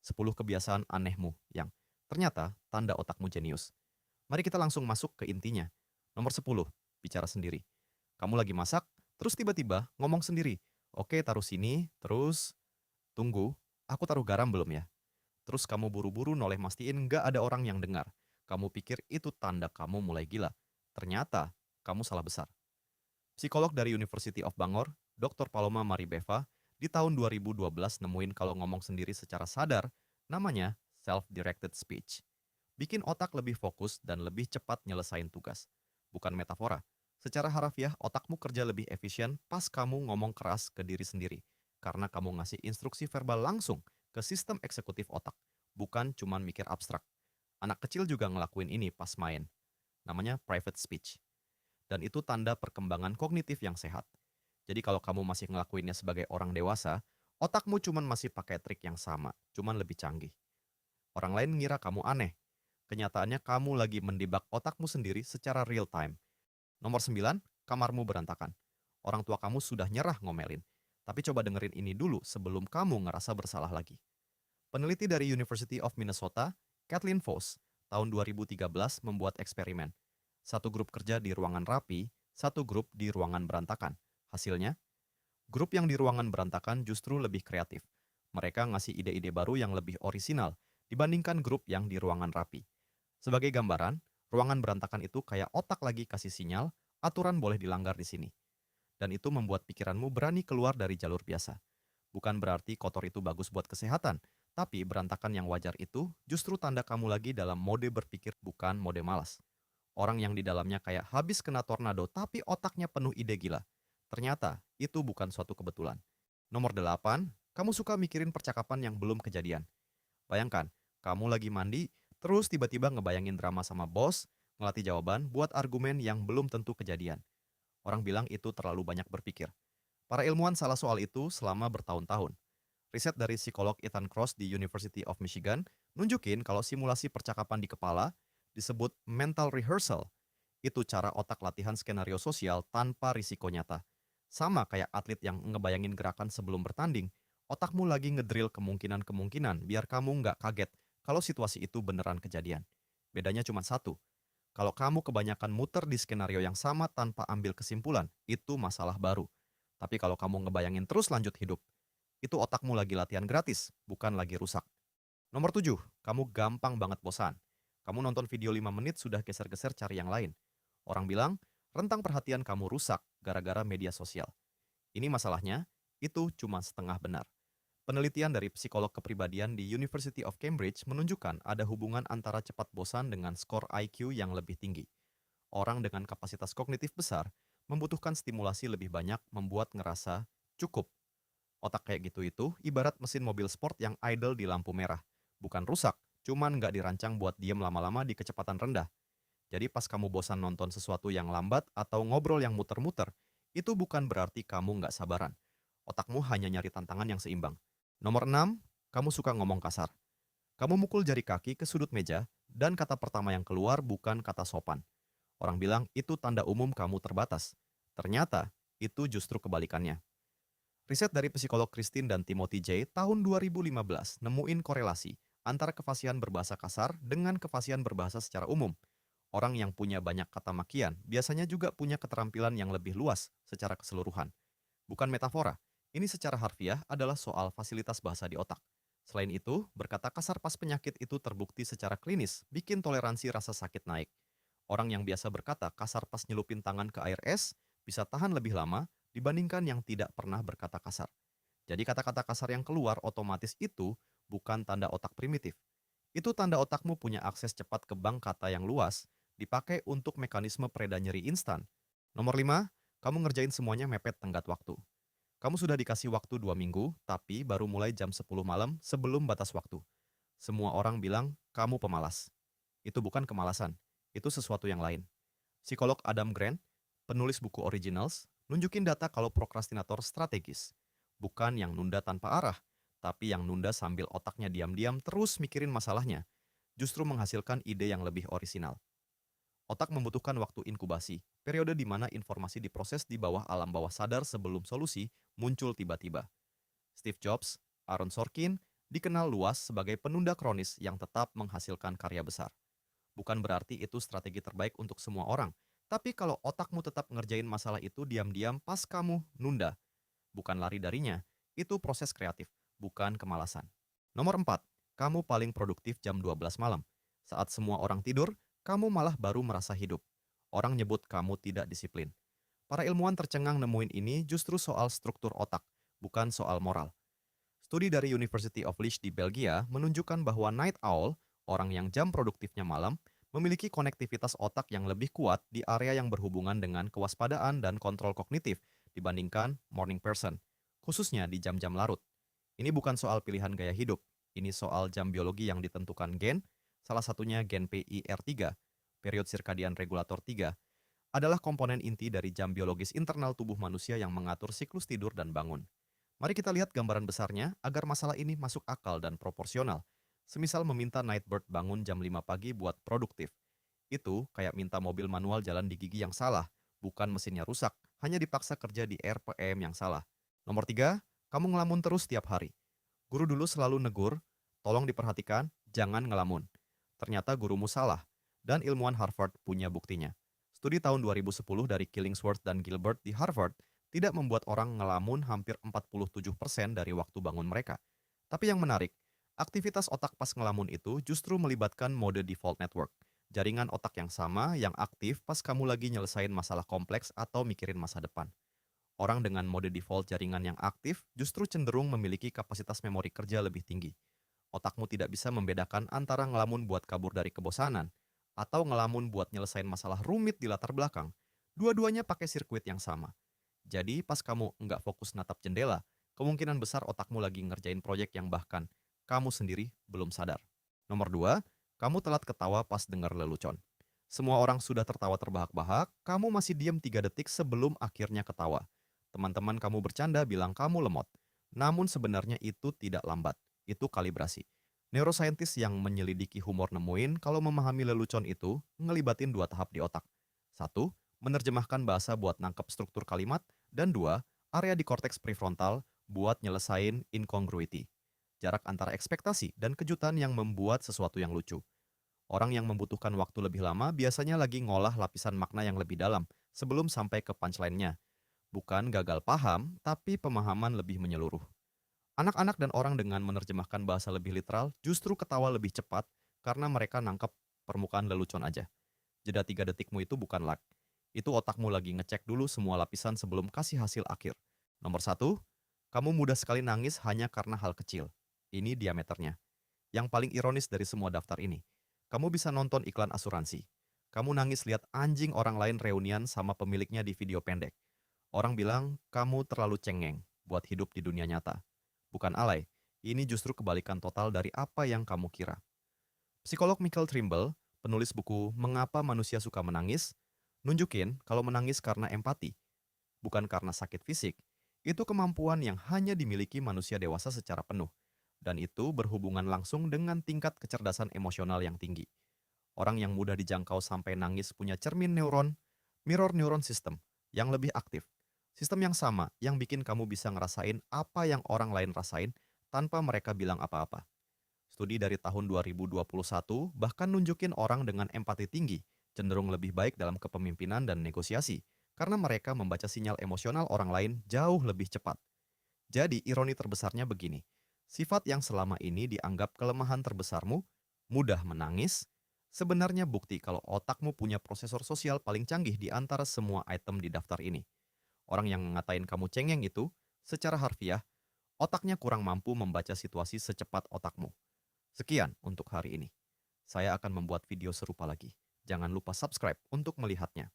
10 kebiasaan anehmu yang ternyata tanda otakmu jenius. Mari kita langsung masuk ke intinya. Nomor 10, bicara sendiri. Kamu lagi masak, terus tiba-tiba ngomong sendiri. Oke, taruh sini, terus tunggu, aku taruh garam belum ya? Terus kamu buru-buru noleh mastiin nggak ada orang yang dengar. Kamu pikir itu tanda kamu mulai gila. Ternyata kamu salah besar. Psikolog dari University of Bangor, Dr. Paloma Maribeva, di tahun 2012 nemuin kalau ngomong sendiri secara sadar, namanya self-directed speech. Bikin otak lebih fokus dan lebih cepat nyelesain tugas. Bukan metafora. Secara harafiah, otakmu kerja lebih efisien pas kamu ngomong keras ke diri sendiri. Karena kamu ngasih instruksi verbal langsung ke sistem eksekutif otak. Bukan cuman mikir abstrak. Anak kecil juga ngelakuin ini pas main. Namanya private speech. Dan itu tanda perkembangan kognitif yang sehat. Jadi kalau kamu masih ngelakuinnya sebagai orang dewasa, otakmu cuman masih pakai trik yang sama, cuman lebih canggih. Orang lain ngira kamu aneh. Kenyataannya kamu lagi mendebak otakmu sendiri secara real time. Nomor 9, kamarmu berantakan. Orang tua kamu sudah nyerah ngomelin. Tapi coba dengerin ini dulu sebelum kamu ngerasa bersalah lagi. Peneliti dari University of Minnesota, Kathleen Voss, tahun 2013 membuat eksperimen. Satu grup kerja di ruangan rapi, satu grup di ruangan berantakan. Hasilnya, grup yang di ruangan berantakan justru lebih kreatif. Mereka ngasih ide-ide baru yang lebih orisinal dibandingkan grup yang di ruangan rapi. Sebagai gambaran, ruangan berantakan itu kayak otak lagi kasih sinyal, aturan boleh dilanggar di sini. Dan itu membuat pikiranmu berani keluar dari jalur biasa. Bukan berarti kotor itu bagus buat kesehatan, tapi berantakan yang wajar itu justru tanda kamu lagi dalam mode berpikir bukan mode malas. Orang yang di dalamnya kayak habis kena tornado tapi otaknya penuh ide gila. Ternyata itu bukan suatu kebetulan. Nomor 8, kamu suka mikirin percakapan yang belum kejadian. Bayangkan, kamu lagi mandi, terus tiba-tiba ngebayangin drama sama bos, ngelatih jawaban buat argumen yang belum tentu kejadian. Orang bilang itu terlalu banyak berpikir. Para ilmuwan salah soal itu selama bertahun-tahun. Riset dari psikolog Ethan Kross di University of Michigan nunjukin kalau simulasi percakapan di kepala disebut mental rehearsal. Itu cara otak latihan skenario sosial tanpa risiko nyata. Sama kayak atlet yang ngebayangin gerakan sebelum bertanding, otakmu lagi ngedrill kemungkinan-kemungkinan biar kamu nggak kaget kalau situasi itu beneran kejadian. Bedanya cuma satu, kalau kamu kebanyakan muter di skenario yang sama tanpa ambil kesimpulan, itu masalah baru. Tapi kalau kamu ngebayangin terus lanjut hidup, itu otakmu lagi latihan gratis, bukan lagi rusak. Nomor 7, kamu gampang banget bosan. Kamu nonton video 5 menit sudah geser-geser cari yang lain. Orang bilang, rentang perhatian kamu rusak gara-gara media sosial. Ini masalahnya, itu cuma setengah benar. Penelitian dari psikolog kepribadian di University of Cambridge menunjukkan ada hubungan antara cepat bosan dengan skor IQ yang lebih tinggi. Orang dengan kapasitas kognitif besar membutuhkan stimulasi lebih banyak membuat ngerasa cukup. Otak kayak gitu itu ibarat mesin mobil sport yang idle di lampu merah. Bukan rusak, cuman nggak dirancang buat diem lama-lama di kecepatan rendah. Jadi pas kamu bosan nonton sesuatu yang lambat atau ngobrol yang muter-muter, itu bukan berarti kamu nggak sabaran. Otakmu hanya nyari tantangan yang seimbang. Nomor 6, kamu suka ngomong kasar. Kamu mukul jari kaki ke sudut meja, dan kata pertama yang keluar bukan kata sopan. Orang bilang itu tanda umum kamu terbatas. Ternyata, itu justru kebalikannya. Riset dari psikolog Christine dan Timothy J. tahun 2015 nemuin korelasi antara kefasihan berbahasa kasar dengan kefasihan berbahasa secara umum. Orang yang punya banyak kata makian biasanya juga punya keterampilan yang lebih luas secara keseluruhan. Bukan metafora, ini secara harfiah adalah soal fasilitas bahasa di otak. Selain itu, berkata kasar pas penyakit itu terbukti secara klinis, bikin toleransi rasa sakit naik. Orang yang biasa berkata kasar pas nyelupin tangan ke air es, bisa tahan lebih lama dibandingkan yang tidak pernah berkata kasar. Jadi kata-kata kasar yang keluar otomatis itu bukan tanda otak primitif. Itu tanda otakmu punya akses cepat ke bank kata yang luas, dipakai untuk mekanisme pereda nyeri instan. Nomor 5, kamu ngerjain semuanya mepet tenggat waktu. Kamu sudah dikasih waktu 2 minggu, tapi baru mulai jam 10 malam sebelum batas waktu. Semua orang bilang kamu pemalas. Itu bukan kemalasan, itu sesuatu yang lain. Psikolog Adam Grant, penulis buku Originals, nunjukin data kalau prokrastinator strategis. Bukan yang nunda tanpa arah, tapi yang nunda sambil otaknya diam-diam terus mikirin masalahnya, justru menghasilkan ide yang lebih orisinal. Otak membutuhkan waktu inkubasi, periode di mana informasi diproses di bawah alam bawah sadar sebelum solusi muncul tiba-tiba. Steve Jobs, Aaron Sorkin, dikenal luas sebagai penunda kronis yang tetap menghasilkan karya besar. Bukan berarti itu strategi terbaik untuk semua orang, tapi kalau otakmu tetap ngerjain masalah itu diam-diam pas kamu nunda, bukan lari darinya, itu proses kreatif, bukan kemalasan. Nomor 4, kamu paling produktif jam 12 malam. Saat semua orang tidur, kamu malah baru merasa hidup. Orang nyebut kamu tidak disiplin. Para ilmuwan tercengang nemuin ini justru soal struktur otak, bukan soal moral. Studi dari University of Liège di Belgia menunjukkan bahwa night owl, orang yang jam produktifnya malam, memiliki konektivitas otak yang lebih kuat di area yang berhubungan dengan kewaspadaan dan kontrol kognitif dibandingkan morning person, khususnya di jam-jam larut. Ini bukan soal pilihan gaya hidup, ini soal jam biologi yang ditentukan gen, salah satunya gen PIR3, period circadian regulator 3, adalah komponen inti dari jam biologis internal tubuh manusia yang mengatur siklus tidur dan bangun. Mari kita lihat gambaran besarnya agar masalah ini masuk akal dan proporsional. Semisal meminta Nightbird bangun jam 5 pagi buat produktif. Itu kayak minta mobil manual jalan di gigi yang salah, bukan mesinnya rusak, hanya dipaksa kerja di RPM yang salah. Nomor 3, kamu ngelamun terus tiap hari. Guru dulu selalu negur, tolong diperhatikan, jangan ngelamun. Ternyata gurumu salah, dan ilmuwan Harvard punya buktinya. Studi tahun 2010 dari Killingsworth dan Gilbert di Harvard tidak membuat orang ngelamun hampir 47% dari waktu bangun mereka. Tapi yang menarik, aktivitas otak pas ngelamun itu justru melibatkan mode default network, jaringan otak yang sama yang aktif pas kamu lagi nyelesain masalah kompleks atau mikirin masa depan. Orang dengan mode default jaringan yang aktif justru cenderung memiliki kapasitas memori kerja lebih tinggi. Otakmu tidak bisa membedakan antara ngelamun buat kabur dari kebosanan atau ngelamun buat nyelesain masalah rumit di latar belakang. Dua-duanya pakai sirkuit yang sama. Jadi pas kamu nggak fokus natap jendela, kemungkinan besar otakmu lagi ngerjain proyek yang bahkan kamu sendiri belum sadar. Nomor 2, kamu telat ketawa pas dengar lelucon. Semua orang sudah tertawa terbahak-bahak, kamu masih diam 3 detik sebelum akhirnya ketawa. Teman-teman kamu bercanda bilang kamu lemot. Namun sebenarnya itu tidak lambat, itu kalibrasi. Neuroscientist yang menyelidiki humor nemuin kalau memahami lelucon itu ngelibatin 2 tahap di otak. Satu, menerjemahkan bahasa buat nangkep struktur kalimat, dan 2, area di korteks prefrontal buat nyelesain incongruity. Jarak antara ekspektasi dan kejutan yang membuat sesuatu yang lucu. Orang yang membutuhkan waktu lebih lama biasanya lagi ngolah lapisan makna yang lebih dalam sebelum sampai ke punchline-nya. Bukan gagal paham, tapi pemahaman lebih menyeluruh. Anak-anak dan orang dengan menerjemahkan bahasa lebih literal justru ketawa lebih cepat karena mereka nangkep permukaan lelucon aja. Jeda 3 detikmu itu bukan luck. Itu otakmu lagi ngecek dulu semua lapisan sebelum kasih hasil akhir. Nomor 1, kamu mudah sekali nangis hanya karena hal kecil. Ini diameternya. Yang paling ironis dari semua daftar ini, kamu bisa nonton iklan asuransi. Kamu nangis lihat anjing orang lain reunian sama pemiliknya di video pendek. Orang bilang kamu terlalu cengeng buat hidup di dunia nyata. Bukan alay, ini justru kebalikan total dari apa yang kamu kira. Psikolog Michael Trimble, penulis buku Mengapa Manusia Suka Menangis, nunjukin kalau menangis karena empati, bukan karena sakit fisik, itu kemampuan yang hanya dimiliki manusia dewasa secara penuh. Dan itu berhubungan langsung dengan tingkat kecerdasan emosional yang tinggi. Orang yang mudah dijangkau sampai nangis punya cermin neuron, mirror neuron system, yang lebih aktif. Sistem yang sama yang bikin kamu bisa ngerasain apa yang orang lain rasain tanpa mereka bilang apa-apa. Studi dari tahun 2021 bahkan nunjukin orang dengan empati tinggi cenderung lebih baik dalam kepemimpinan dan negosiasi karena mereka membaca sinyal emosional orang lain jauh lebih cepat. Jadi ironi terbesarnya begini, sifat yang selama ini dianggap kelemahan terbesarmu, mudah menangis, sebenarnya bukti kalau otakmu punya prosesor sosial paling canggih di antara semua item di daftar ini. Orang yang ngatain kamu cengeng itu, secara harfiah, otaknya kurang mampu membaca situasi secepat otakmu. Sekian untuk hari ini. Saya akan membuat video serupa lagi. Jangan lupa subscribe untuk melihatnya.